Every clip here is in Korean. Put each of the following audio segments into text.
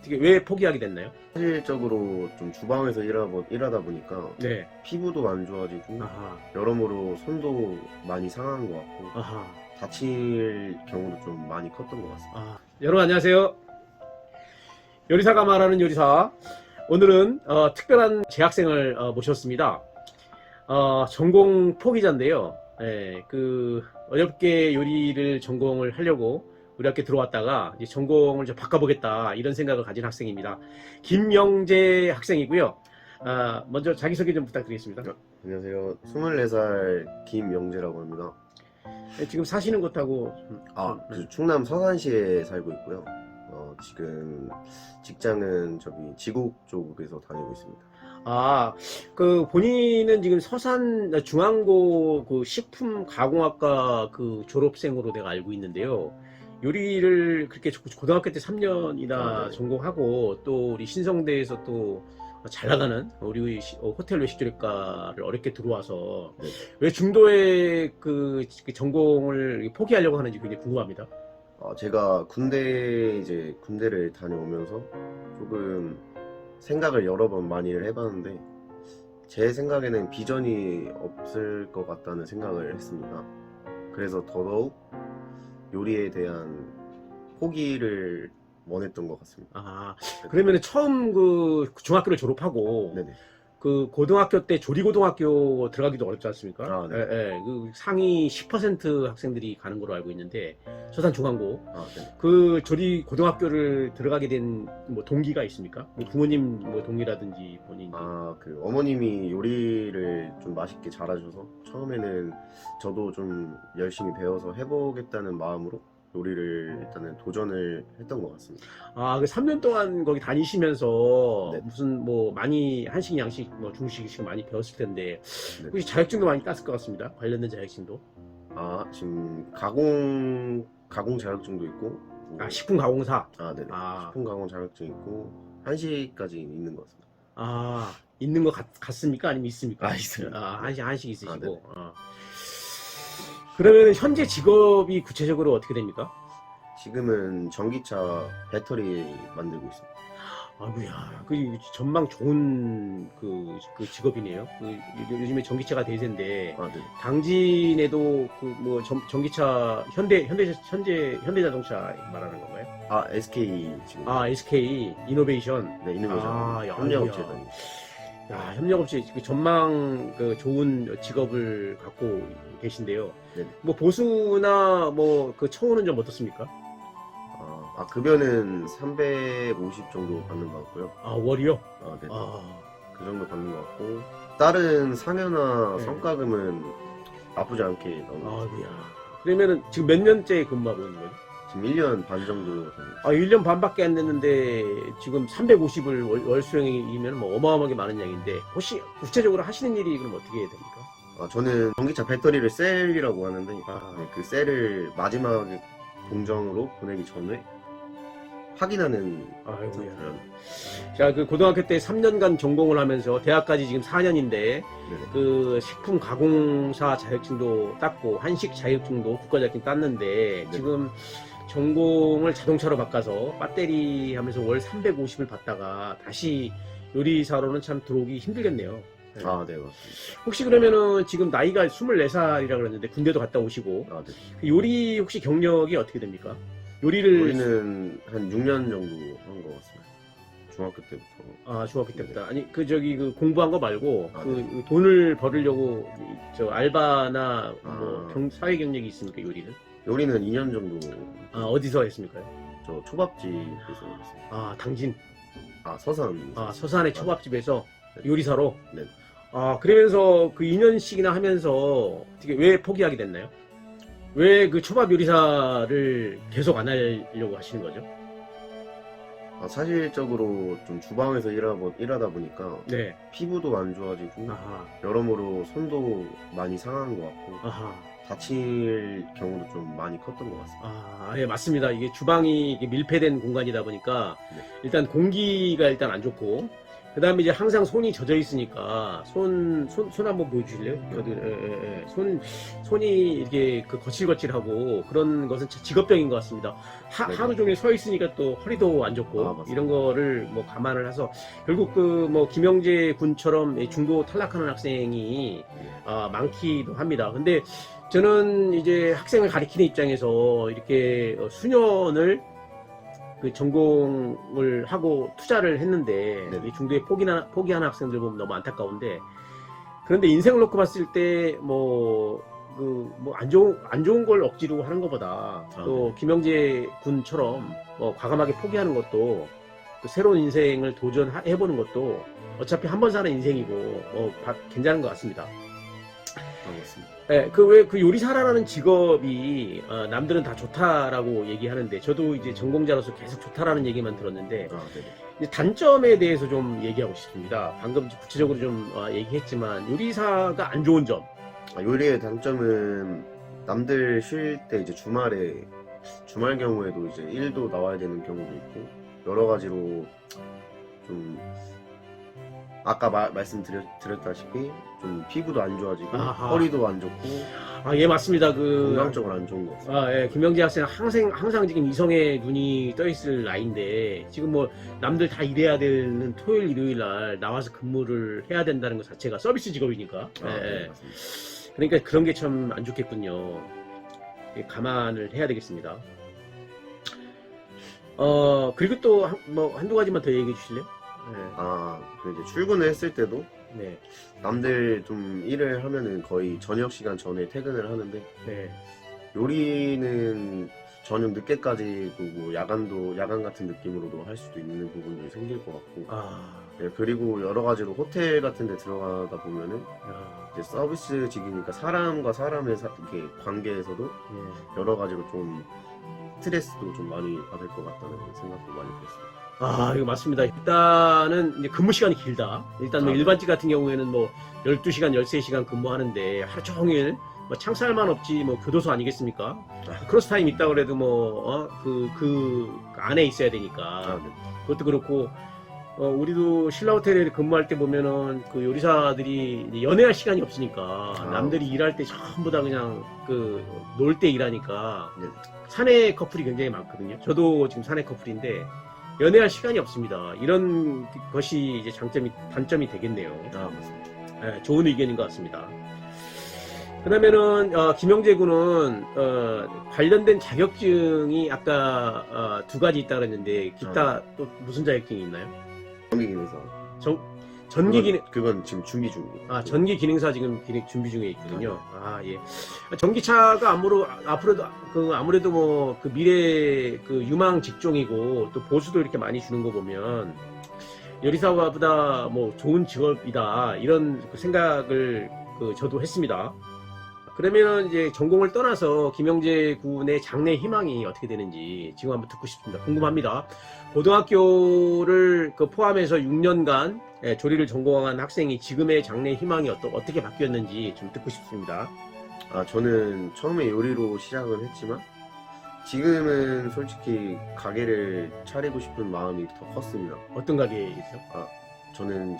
어떻게 왜 포기하게 됐나요? 실질적으로 좀 주방에서 일하다 보니까 네. 피부도 안 좋아지고 아하. 여러모로 손도 많이 상한 것 같고 아하. 다칠 경우도 좀 많이 컸던 것 같습니다. 아. 여러분 안녕하세요. 요리사가 말하는 요리사. 오늘은 특별한 재학생을 모셨습니다. 전공 포기자인데요. 어렵게 요리를 전공을 하려고 우리 학교에 들어왔다가 이제 전공을 좀 바꿔보겠다 이런 생각을 가진 학생입니다. 김영재 학생이고요. 먼저 자기소개 좀 부탁드리겠습니다. 안녕하세요. 24살 김영재라고 합니다. 지금 사시는 곳하고 그 충남 서산시에 살고 있고요. 지금 직장은 저기 지곡 쪽에서 다니고 있습니다. 그 본인은 지금 서산 중앙고 그 식품가공학과 그 졸업생으로 내가 알고 있는데요. 요리를 그렇게 고등학교 때 3년이나 네. 전공하고 또 우리 신성대에서 또 잘 나가는 우리 호텔 외식조리과를 어렵게 들어와서 네. 왜 중도에 그 전공을 포기하려고 하는지 굉장히 궁금합니다. 제가 군대를 다녀오면서 조금 생각을 여러 번 많이 해봤는데 제 생각에는 비전이 없을 것 같다는 생각을 했습니다. 그래서 더더욱 요리에 대한 포기를 원했던 것 같습니다. 그러면 처음 그 중학교를 졸업하고 네네. 그 고등학교 때 조리고등학교 들어가기도 어렵지 않습니까? 네. 그 상위 10% 학생들이 가는 걸로 알고 있는데 서산중앙고 네. 그 조리고등학교를 들어가게 된 뭐 동기가 있습니까? 뭐 부모님 뭐 동기라든지 본인 그 어머님이 요리를 좀 맛있게 잘하셔서 처음에는 저도 좀 열심히 배워서 해보겠다는 마음으로 요리를 일단은 도전을 했던 것 같습니다. 그 3년 동안 거기 다니시면서 네. 무슨 뭐 많이 한식, 양식, 뭐 중식식 많이 배웠을 텐데 네. 혹시 자격증도 많이 땄을 것 같습니다. 관련된 자격증도. 지금 가공 자격증도 있고 식품가공사. 네네. 식품 가공 자격증 있고 한식까지 있는 것 같습니다. 있는 것 같습니까? 아니면 있습니까? 있습니다. 한식 있으시고. 네. 그러면 현재 직업이 구체적으로 어떻게 됩니까? 지금은 전기차 배터리 만들고 있습니다. 아이고야, 그 전망 좋은 그 직업이네요. 요즘에 전기차가 대세인데 네. 당진에도 그 뭐 전기차 현대자동차 말하는 건가요? SK 지금. SK 이노베이션. 네, 이노베이션. 협력업체 다니고. 협력업체 그 전망 그 좋은 직업을 갖고 계신데요. 네. 뭐 보수나 뭐 그 처우는 좀 어떻습니까? 급여는 350 정도 받는 것 같고요. 월이요? 네. 그 정도 받는 것 같고 다른 상여나 네. 성과금은 나쁘지 않게 나오는 것 같습니다. 아이고야. 그러면은 지금 몇 년째 근무하고 있는 거죠? 지금 1년 반 정도 됩니다. 1년 반밖에 안 됐는데 지금 350을 월 수령이면 뭐 어마어마하게 많은 양인데 혹시 구체적으로 하시는 일이 그럼 어떻게 해야 됩니까? 저는 전기차 배터리를 셀이라고 하는데 그 셀을 마지막 공정으로 보내기 전에 확인하는 아이고야. 자, 그 고등학교 때 3년간 전공을 하면서 대학까지 지금 4년인데 그 식품 가공사 자격증도 땄고 한식 자격증도 국가 자격증 땄는데 지금 전공을 자동차로 바꿔서 배터리 하면서 월 350을 받다가 다시 요리사로는 참 들어오기 힘들겠네요. 네, 맞습니다. 혹시 그러면은 지금 나이가 24살이라고 그랬는데 군대도 갔다 오시고 네. 요리 혹시 경력이 어떻게 됩니까? 요리는 한 6년 정도 한 것 같습니다. 중학교 때부터. 중학교 때부터. 아니 그 공부한 거 말고 네. 돈을 벌으려고 저 알바나 뭐 사회 경력이 있습니까? 요리는 2년 정도. 어디서 했습니까? 저 초밥집에서 했습니다. 당진. 서산. 서산의 초밥집에서 요리사로. 네. 그러면서 그 2년씩이나 하면서 어떻게 왜 포기하게 됐나요? 왜 그 초밥 요리사를 계속 안 하려고 하시는 거죠? 사실적으로 좀 주방에서 일하다 보니까 네. 피부도 안 좋아지고 여러모로 손도 많이 상한 것 같고 다칠 경우도 좀 많이 컸던 것 같습니다. 예, 맞습니다. 이게 주방이 이게 밀폐된 공간이다 보니까 일단 공기가 일단 안 좋고 그 다음에 이제 항상 손이 젖어 있으니까, 손 한번 보여주실래요? 손이 이렇게 그 거칠거칠하고 그런 것은 직업병인 것 같습니다. 네네. 하루 종일 서 있으니까 또 허리도 안 좋고, 맞습니다. 이런 거를 뭐 감안을 해서, 결국 그 뭐 김영재 군처럼 중도 탈락하는 학생이 많기도 합니다. 근데 저는 이제 학생을 가리키는 입장에서 이렇게 수년을 그 전공을 하고 투자를 했는데 네네. 이 중도에 포기하는 학생들 보면 너무 안타까운데, 그런데 인생을 놓고 봤을 때 뭐 안 좋은 걸 억지로 하는 것보다 또 네. 김영재 군처럼 과감하게 포기하는 것도, 또 새로운 인생을 도전해보는 것도 어차피 한 번 사는 인생이고 괜찮은 것 같습니다. 반갑습니다. 네, 그 요리사라는 직업이 남들은 다 좋다라고 얘기하는데, 저도 이제 전공자로서 계속 좋다라는 얘기만 들었는데, 네네. 이제 단점에 대해서 좀 얘기하고 싶습니다. 방금 구체적으로 좀 얘기했지만, 요리사가 안 좋은 점. 요리의 단점은 남들 쉴 때 이제 주말 경우에도 이제 일도 나와야 되는 경우도 있고, 여러 가지로 좀 아까 말씀드렸다시피 좀 피부도 안 좋아지고 아하. 허리도 안 좋고 예, 맞습니다. 건강적으로 안 좋은 것 같습니다. 예, 김영재 학생 항상 지금 이성의 눈이 떠 있을 나이인데, 지금 뭐 남들 다 일해야 되는 토요일, 일요일 날 나와서 근무를 해야 된다는 것 자체가 서비스 직업이니까. 네, 예. 맞습니다. 그러니까 그런 게 참 안 좋겠군요. 감안을 해야 되겠습니다. 그리고 또 한두 가지만 더 얘기해 주실래요? 그 이제 출근을 했을 때도 네. 남들 좀 일을 하면은 거의 저녁 시간 전에 퇴근을 하는데, 네. 요리는 저녁 늦게까지도 뭐 야간 같은 느낌으로도 할 수도 있는 부분도 생길 것 같고, 네, 그리고 여러 가지로 호텔 같은 데 들어가다 보면은 이제 서비스직이니까 사람과 사람의 이렇게 관계에서도 예. 여러 가지로 좀 스트레스도 좀 많이 받을 것 같다는 생각도 많이 들었어요. 이거 맞습니다. 일단은 이제 근무 시간이 길다. 일단 뭐 네. 일반직 같은 경우에는 뭐 12시간, 13시간 근무하는데 하루 종일 뭐 창살만 없지 뭐 교도소 아니겠습니까? 크로스 타임 있다 그래도 뭐 그 안에 있어야 되니까. 네. 그것도 그렇고, 우리도 신라 호텔에 근무할 때 보면은 그 요리사들이 이제 연애할 시간이 없으니까 남들이 일할 때 전부 다 그냥 놀 때 일하니까 네. 사내 커플이 굉장히 많거든요. 저도 지금 사내 커플인데 연애할 시간이 없습니다. 이런 것이 이제 단점이 되겠네요. 맞습니다. 네, 좋은 의견인 것 같습니다. 그러면은 김영재 군은 관련된 자격증이 아까 두 가지 있다 그랬는데, 기타 또 무슨 자격증이 있나요? 전기기능사. 전기기능 그건 지금 준비 중이에요. 전기기능사 지금 준비 중에 있거든요. 예. 전기차가 아무래도 뭐 그 미래 그 유망 직종이고, 또 보수도 이렇게 많이 주는 거 보면 요리사보다 뭐 좋은 직업이다, 이런 생각을 저도 했습니다. 그러면 이제 전공을 떠나서 김영재 군의 장래 희망이 어떻게 되는지 지금 한번 듣고 싶습니다. 궁금합니다. 고등학교를 포함해서 6년간 조리를 전공한 학생이 지금의 장래 희망이 어떻게 바뀌었는지 좀 듣고 싶습니다. 저는 처음에 요리로 시작을 했지만 지금은 솔직히 가게를 차리고 싶은 마음이 더 컸습니다. 어떤 가게이죠? 저는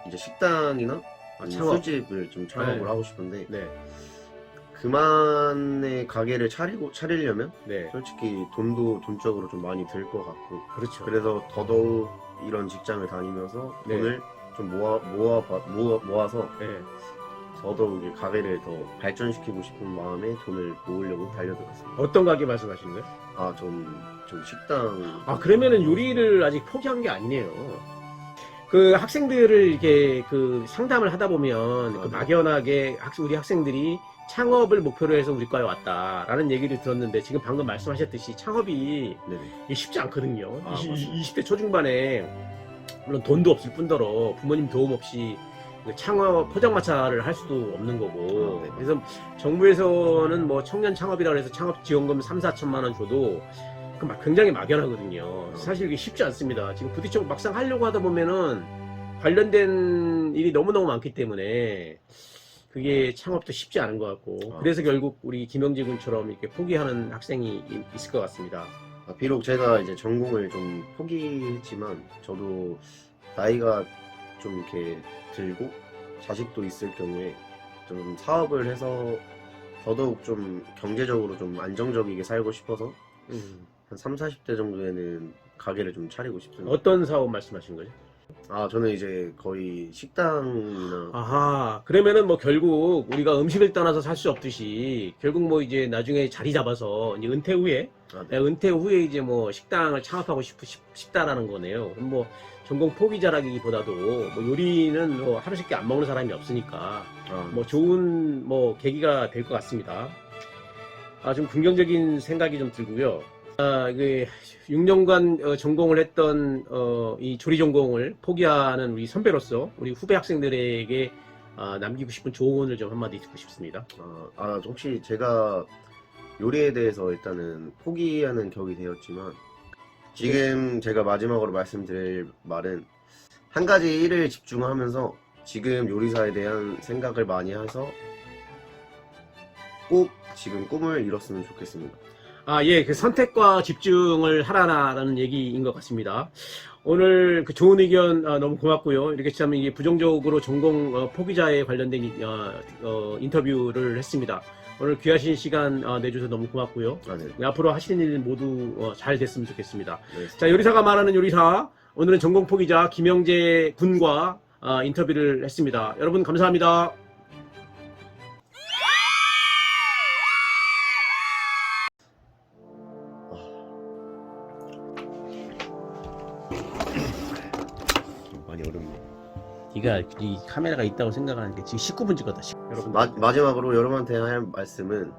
이제 식당이나 창업. 술집을 좀 창업을 하고 싶은데, 네. 그만의 가게를 차리려면 네. 솔직히 돈적으로 좀 많이 들 것 같고, 그렇죠. 그래서 더더욱 이런 직장을 다니면서 네. 돈을 좀 모아서 네. 더더욱 이 가게를 더 발전시키고 싶은 마음에 돈을 모으려고 달려들었습니다. 어떤 가게 말씀하시는 거예요? 전 식당. 그러면은 요리를 아직 포기한 게 아니네요. 그 학생들을 이렇게 상담을 하다 보면 네. 막연하게 우리 학생들이 창업을 목표로 해서 우리 과에 왔다라는 얘기를 들었는데, 지금 방금 말씀하셨듯이 창업이 네네. 쉽지 않거든요. 맞습니다. 20대 초중반에 물론 돈도 없을 뿐더러 부모님 도움 없이 창업 포장마차를 할 수도 없는 거고, 네. 그래서 정부에서는 뭐 청년 창업이라고 해서 창업 지원금 3-4천만 원 줘도 굉장히 막연하거든요. 사실 이게 쉽지 않습니다. 지금 부딪혀 막상 하려고 하다 보면은 관련된 일이 너무너무 많기 때문에 그게 창업도 쉽지 않은 것 같고, 그래서 결국 우리 김영재 군처럼 이렇게 포기하는 학생이 있을 것 같습니다. 비록 제가 이제 전공을 좀 포기했지만 저도 나이가 좀 이렇게 들고 자식도 있을 경우에 좀 사업을 해서 더더욱 좀 경제적으로 좀 안정적이게 살고 싶어서 한 3, 40대 정도에는 가게를 좀 차리고 싶습니다. 어떤 사업 말씀하신 거죠? 아, 저는 이제 거의 식당이나 아하, 그러면은 뭐 결국 우리가 음식을 떠나서 살 수 없듯이 결국 뭐 이제 나중에 자리 잡아서 이제 은퇴 후에 은퇴 후에 이제 뭐 식당을 창업하고 싶다라는 거네요. 그럼 뭐 전공 포기자라기보다도 뭐 요리는 뭐 하루 쉽게 안 먹는 사람이 없으니까 뭐 좋은 뭐 계기가 될 것 같습니다. 좀 긍정적인 생각이 좀 들고요. 그 6년간 전공을 했던 이 조리 전공을 포기하는 우리 선배로서 우리 후배 학생들에게 남기고 싶은 조언을 좀 한마디 듣고 싶습니다. 혹시 제가 요리에 대해서 일단은 포기하는 격이 되었지만 지금 제가 마지막으로 말씀드릴 말은 한 가지 일을 집중하면서 지금 요리사에 대한 생각을 많이 해서 꼭 지금 꿈을 이뤘으면 좋겠습니다. 예, 그 선택과 집중을 하라라는 얘기인 것 같습니다. 오늘 그 좋은 의견 너무 고맙고요. 이렇게 참 이게 부정적으로 전공 포기자에 관련된 인터뷰를 했습니다. 오늘 귀하신 시간 내주셔서 너무 고맙고요. 네. 앞으로 하시는 일 모두 잘 됐으면 좋겠습니다. 네. 자, 요리사가 말하는 요리사, 오늘은 전공 포기자 김영재 군과 인터뷰를 했습니다. 여러분 감사합니다. 많이 어렵네. 네가 이 카메라가 있다고 생각하는 게 지금 19분 찍었다. 여러분 마지막으로 여러분한테 할 말씀은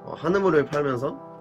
한우물을 팔면서